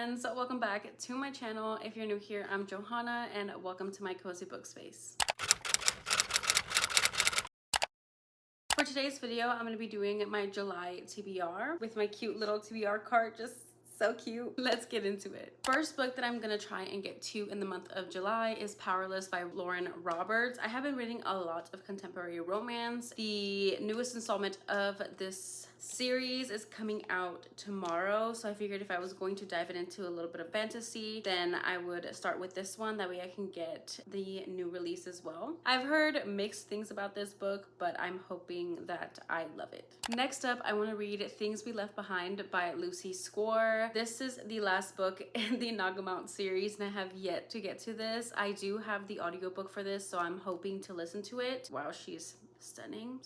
friends, welcome back to my channel. If you're new here, I'm Johanna and welcome to my cozy book space. For today's video, I'm going to be doing my July TBR with my cute little TBR cart, just so cute. Let's get into it. First book that I'm gonna try and get to in the month of July is Powerless by Lauren Roberts. I have been reading a lot of contemporary romance. The newest installment of this series is coming out tomorrow, so I figured if I was going to dive it into a little bit of fantasy, then I would start with this one. That way I can get the new release as well. I've heard mixed things about this book, but I'm hoping that I love it. Next up, I want to read Things We Left Behind by Lucy Score. This is the last book in the Nagamount series and I have yet to get to this. I do have the audiobook for this, so I'm hoping to listen to it. Wow, she's stunning.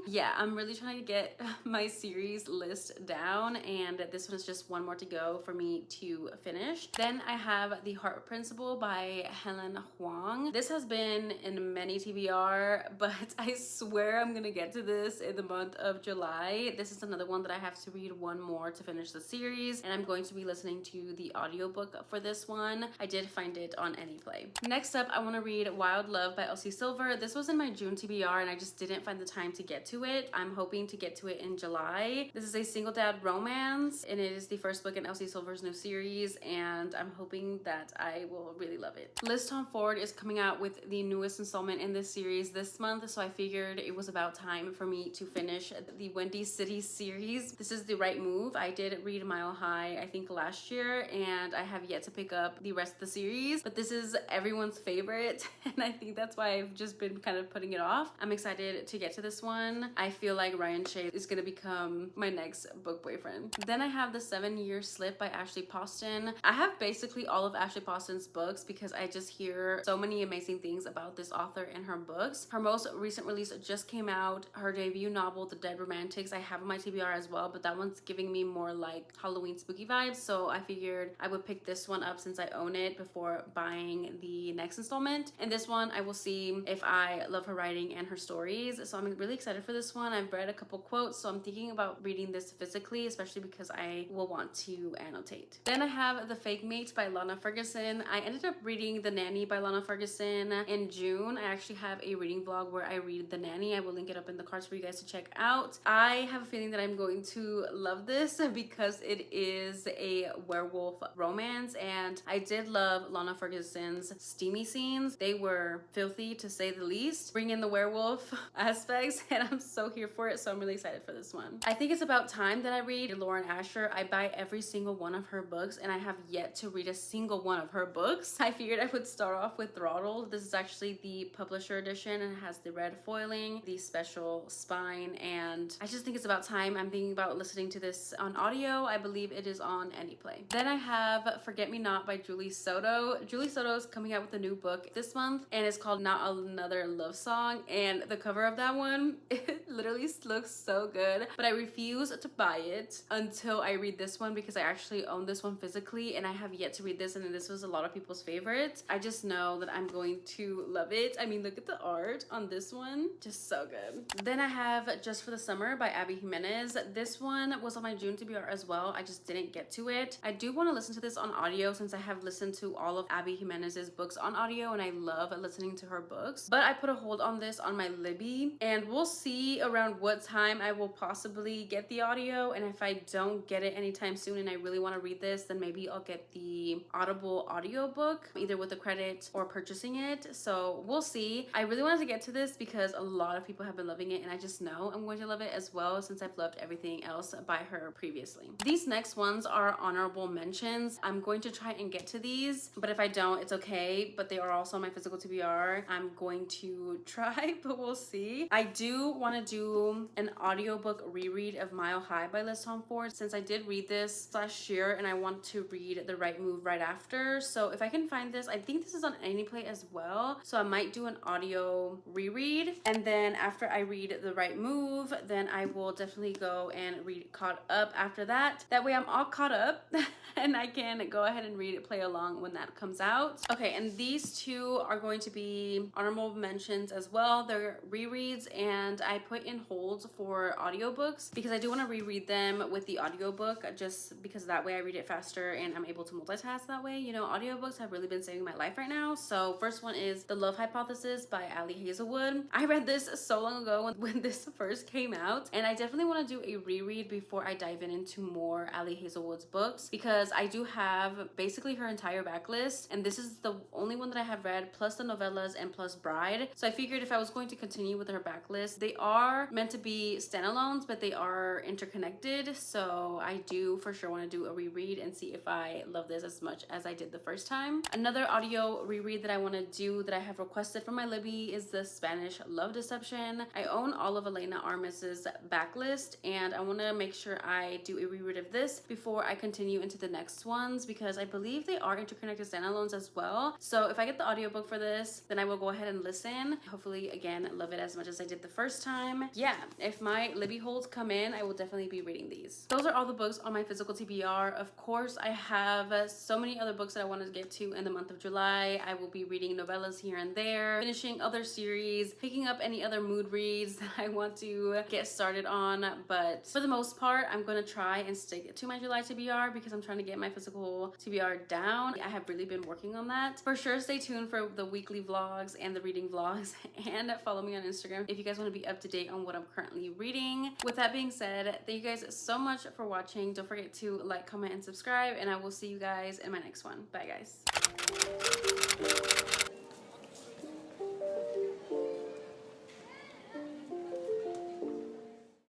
Yeah, I'm really trying to get my series list down, and this one is just one more to go for me to finish. Then I have The Heart Principle by Helen Huang. This has been in many TBR, but I swear I'm gonna get to this in the month of July. This is another one that I have to read one more to finish the series, and I'm going to be listening to the audiobook for this one. I did find it on Anyplay. Next up, I want to read Wild Love by Elsie Silver. This was in my June TBR and I just didn't find the time to get to it. I'm hoping to get to it in July. This is a single dad romance and it is the first book in Elsie Silver's new series, and I'm hoping that I will really love it. Liz Tom Ford is coming out with the newest installment in this series this month, so I figured it was about time for me to finish the Windy City series. This is The Right Move. I did read Mile High I think last year, and I have yet to pick up the rest of the series, but this is everyone's favorite and I think that's why I've just been kind of putting it off. I'm excited to get to this one. I feel like Ryan Shea is gonna become my next book boyfriend. Then I have The 7-Year Slip by Ashley Poston. I have basically all of Ashley Poston's books because I just hear so many amazing things about this author and her books. Her most recent release just came out. Her debut novel, The Dead Romantics, I have on my TBR as well, but that one's giving me more like Halloween spooky vibes, so I figured I would pick this one up since I own it before buying the next installment. And this one I will see if I love her writing and her stories, so I'm really excited for this one. I've read a couple quotes, so I'm thinking about reading this physically, especially because I will want to annotate. Then I have The Fake Mates by Lana Ferguson. I ended up reading The Nanny by Lana Ferguson in June. I actually have a reading vlog where I read The Nanny. I will link it up in the cards for you guys to check out. I have a feeling that I'm going to love this because it is a werewolf romance, and I did love Lana Ferguson's steamy scenes. They were filthy to say the least. Bring in the werewolf aspects and I'm so here for it, so I'm really excited for this one. I think it's about time that I read Lauren Asher. I buy every single one of her books and I have yet to read a single one of her books. I figured I would start off with Throttled. This is actually the publisher edition and it has the red foiling, the special spine, and I just think it's about time. I'm thinking about listening to this on audio. I believe it is on Anyplay. Then I have Forget Me Not by Julie Soto. Julie Soto is coming out with a new book this month and it's called Not Another Love Song, and the cover of that one, it literally looks so good, but I refuse to buy it until I read this one because I actually own this one physically and I have yet to read this, and this was a lot of people's favorite. I just know that I'm going to love it. I mean, look at the art on this one, just so good. Then I have Just for the Summer by Abby Jimenez. This one was on my June TBR as well. I just didn't get to it. I do want to listen to this on audio since I have listened to all of Abby Jimenez's books on audio and I love listening to her books, but I put a hold on this on my Libby and we'll see around what time I will possibly get the audio, and if I don't get it anytime soon and I really want to read this, then maybe I'll get the Audible audiobook either with the credit or purchasing it, so we'll see. I really wanted to get to this because a lot of people have been loving it and I just know I'm going to love it as well since I've loved everything else by her previously. These next ones are honorable mentions. I'm going to try and get to these, but if I don't, it's okay, but they are also on my physical TBR. I'm going to try, but we'll see. I do want to do an audiobook reread of Mile High by Liz Tom Ford since I did read this last year and I want to read The Right Move right after, so if I can find this, I think this is on Anyplay as well, so I might do an audio reread, and then after I read The Right Move, then I will definitely go and read Caught Up after that. That way I'm all caught up and I can go ahead and read it, play along when that comes out. Okay, and these two are going to be honorable mentions as well. They're for rereads, and I put in holds for audiobooks because I do want to reread them with the audiobook, just because that way I read it faster and I'm able to multitask that way. You know, audiobooks have really been saving my life right now. So first one is The Love Hypothesis by Ali Hazelwood. I read this so long ago when this first came out, and I definitely want to do a reread before I dive into more Ali Hazelwood's books, because I do have basically her entire backlist, and this is the only one that I have read, plus the novellas and plus Bride. So I figured if I was going to continue with her backlist, they are meant to be standalones, but they are interconnected. So I do for sure want to do a reread and see if I love this as much as I did the first time. Another audio reread that I want to do that I have requested from my Libby is the Spanish Love Deception. I own all of Elena Armis's backlist, and I want to make sure I do a reread of this before I continue into the next ones, because I believe they are interconnected standalones as well. So if I get the audiobook for this, then I will go ahead and listen. Hopefully, again, love it as much as I did the first time. Yeah, if my Libby holds come in, I will definitely be reading these. Those are all the books on my physical TBR. Of course, I have so many other books that I want to get to in the month of July. I will be reading novellas here and there, finishing other series, picking up any other mood reads that I want to get started on. But for the most part, I'm going to try and stick to my July TBR because I'm trying to get my physical TBR down. I have really been working on that. For sure, stay tuned for the weekly vlogs and the reading vlogs, and follow me on Instagram if you guys want to be up to date on what I'm currently reading. With that being said, thank you guys so much for watching. Don't forget to like, comment, and subscribe, and I will see you guys in my next one. Bye, guys.